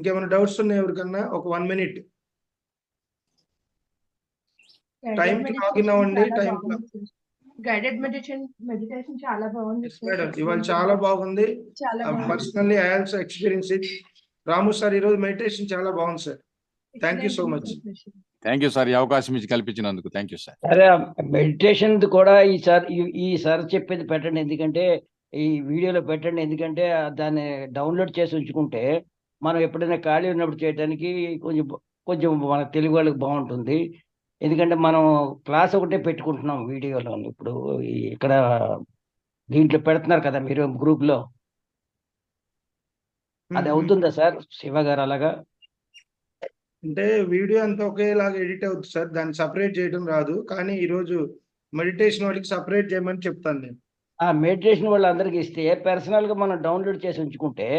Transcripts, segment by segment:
ఇంకేమైనా డౌట్స్ ఉన్నాయి ఎవరికన్నా? ఒక 1 minute టైం కి లాగిన్ అవ్వండి. టైం గైడెడ్ మెడిటేషన్ చాలా బాగుంది మేడం, ఇవాళ చాలా బాగుంది. Personally I also experience it. Ramu sir, ఈరోజు మెడిటేషన్ చాలా బాగుంది sir. Thank you so much. Thank you sir, ఈ అవకాశం ఇచ్చి కల్పించినందుకు థ్యాంక్ యూ సార్. సరే, మెడిటేషన్ కూడా ఈ సార్ చెప్పేది పెట్టండి, ఎందుకంటే ఈ వీడియోలో పెట్టండి, ఎందుకంటే దాన్ని డౌన్లోడ్ చేసి ఉంచుకుంటే మనం ఎప్పుడైనా ఖాళీ ఉన్నప్పుడు చేయడానికి కొంచెం మన తెలుగు వాళ్ళకి బాగుంటుంది. ఎందుకంటే మనం క్లాస్ ఒకటే పెట్టుకుంటున్నాం వీడియోలో. ఇప్పుడు ఇక్కడ దీంట్లో పెడుతున్నారు కదా మీరు గ్రూప్ లో, అది అవుతుందా సార్ శివ గారు? అలాగా అంటే వీడియో అంతా ఒకేలాగా ఎడిట్ అవుతుంది సార్, దాన్ని సపరేట్ చేయడం రాదు. కానీ ఈరోజు మెడిటేషన్ వాళ్ళకి సపరేట్ చేయమని చెప్తాను నేను. ఆ మెడిటేషన్ వాళ్ళందరికీ ఇస్తే పర్సనల్ గా మనం డౌన్లోడ్ చేసి ఉంచుకుంటే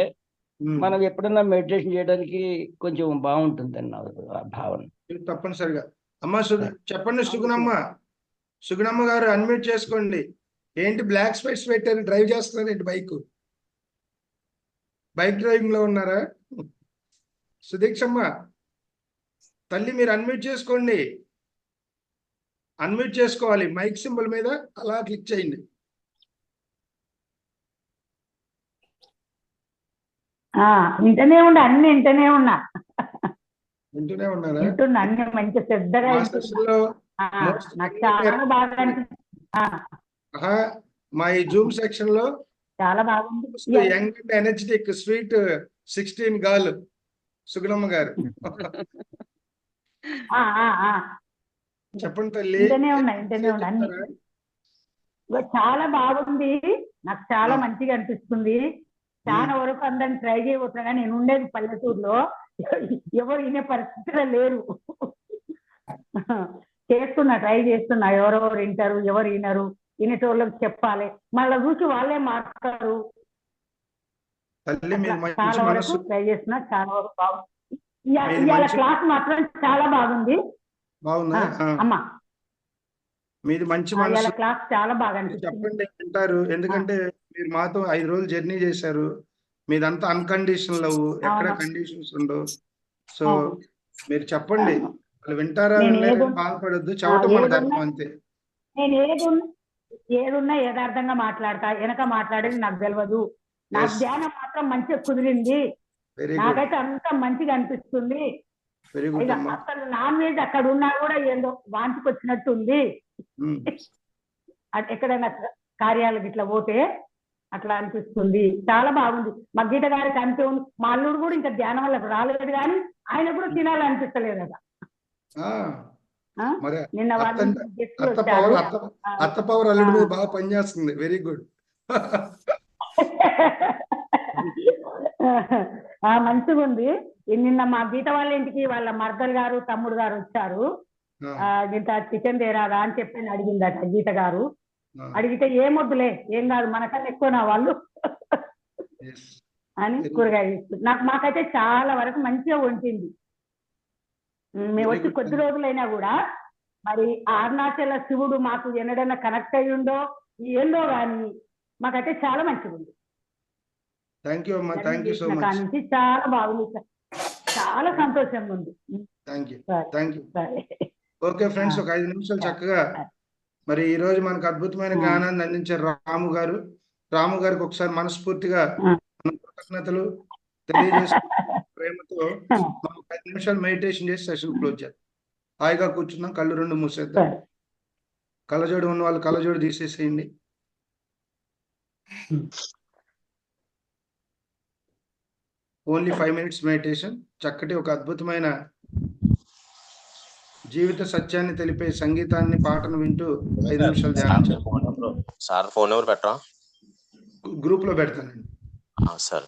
మనం ఎప్పుడన్నా మెడిటేషన్ చేయడానికి కొంచెం బాగుంటుంది అన్న భావన. తప్పనిసరిగా. అమ్మ చెప్పండి సుగుణమ్మ. సుగుణమ్మ గారు అన్మ్యూట్ చేసుకోండి. ఏంటి బ్లాక్ స్పెట్స్ పెట్టారు? డ్రైవ్ చేస్తున్నారు ఏంటి? బైక్ డ్రైవింగ్ లో ఉన్నారా? సుదీక్షమ్మ తల్లి, మీరు అన్మ్యూట్ చేసుకోండి. అన్మ్యూట్ చేసుకోవాలి. మైక్ సింబల్ మీద అలా క్లిక్ చేయండి. వింటూనే ఉన్నా, అన్ని వింటూనే ఉన్నా. వింటూనే ఉన్నారా? వింటున్నా అన్ని మంచి శ్రద్ధగా. నాకు చాలా బాగా మా ఈ జూమ్ సెక్షన్ లో చాలా బాగుంది. Young and energetic sweet 16 girl Sugunamma గారు. చెప్పండి తల్లి. వింటూనే ఉన్నా అన్ని. చాలా బాగుంది, నాకు చాలా మంచిగా అనిపిస్తుంది. చాలా వరకు అందరిని ట్రై చేయబోతున్నా. నేను ఉండేది పల్లెటూరులో, ఎవరు వినే పరిస్థితిలో లేరు. ట్రై చేస్తున్నా. ఎవరెవరు వింటారు, ఎవరు వినరు, వినేటోళ్ళకి చెప్పాలి, మళ్ళీ చూసి వాళ్ళే మాట్లాడతారు. చాలా వరకు ట్రై చేస్తున్నా, చాలా వరకు బాగుంది. ఇవాళ క్లాస్ మాత్రం చాలా బాగుంది. అమ్మా, మీది మంచి మనసు. క్లాస్ చాలా బాగా చెప్పండి వింటారు. ఎందుకంటే మీరు మాతో 5 రోజులు జర్నీ చేశారు. మీదంతా అన్కండిషన్ లవ్, ఎక్కడ కండిషన్స్ ఉండవు. సో మీరు చెప్పండి, వాళ్ళు వింటారా బాధపడద్దు. చెప్పడం మన ధర్మం అంతే. నేను ఏదున్నా యథార్థంగా మాట్లాడతా. వెనక మాట్లాడేది నాకు తెలియదు. నా ధ్యానం మాత్రం మంచిగా కుదిరింది. నాకైతే అంత మంచిగా అనిపిస్తుంది. అసలు నాన్ వెజ్ అక్కడ ఉన్నా కూడా ఏదో వాంతికి వచ్చినట్టు ఉంది. ఎక్కడైనా కార్యాలకు ఇట్లా పోతే అట్లా అనిపిస్తుంది. చాలా బాగుంది. మా గీత గారికి అంతే ఉంది. మా అల్లుడు కూడా ఇంకా ధ్యానం వల్ల రాలేదు, కానీ ఆయన కూడా తినాలనిపిస్తలేదు కదా. నిన్న అత్త పవర్ అల్లుడు మీద బాగా పనిచేస్తుంది. Very good. మంచిగా ఉంది. నిన్న మా గీత వాళ్ళ ఇంటికి వాళ్ళ మర్దలు గారు తమ్ముడు గారు వచ్చారు. ఇంత చికెన్ తేరాదా అని చెప్పి అడిగిందట గీత గారు. అడిగితే ఏమొద్దులే, ఏం కాదు, మనకన్నా ఎక్కువ నా వాళ్ళు అని కూరగాయ మాకైతే చాలా వరకు మంచిగా వండింది. మేము వచ్చి కొద్ది రోజులైనా కూడా మరి అరుణాచల శివుడు మాకు ఎన్నడైనా కనెక్ట్ అయ్యిండో ఏందో కానీ మాకైతే చాలా మంచిగా ఉంది. నుంచి చాలా బాగుంది, చాలా సంతోషంగా ఉంది. ఓకే ఫ్రెండ్స్, ఒక 5 నిమిషాలు చక్కగా మరి ఈ రోజు మనకు అద్భుతమైన జ్ఞానాన్ని అందించారు రాము గారు. రాము గారికి ఒకసారి మనస్ఫూర్తిగా కృతజ్ఞతలు తెలియజేసుకుంటూ ప్రేమతో 5 నిమిషాలు మెడిటేషన్ చేసి సెషన్ క్లోజ్ చేద్దాం. హాయిగా కూర్చుందాం, కళ్ళు 2 మూసేద్దాం. కళ్ళజోడు ఉన్న వాళ్ళు కళ్ళజోడు తీసేసేయండి. Only 5 minutes meditation. చక్కటి ఒక అద్భుతమైన జీవిత సత్యాన్ని తెలిపే సంగీతాన్ని, పాటను వింటూ 5 నిమిషాలు ధ్యానం. సార్ ఫోన్ నెంబర్ పెట్టరా? గ్రూప్ లో పెడతానండి సార్.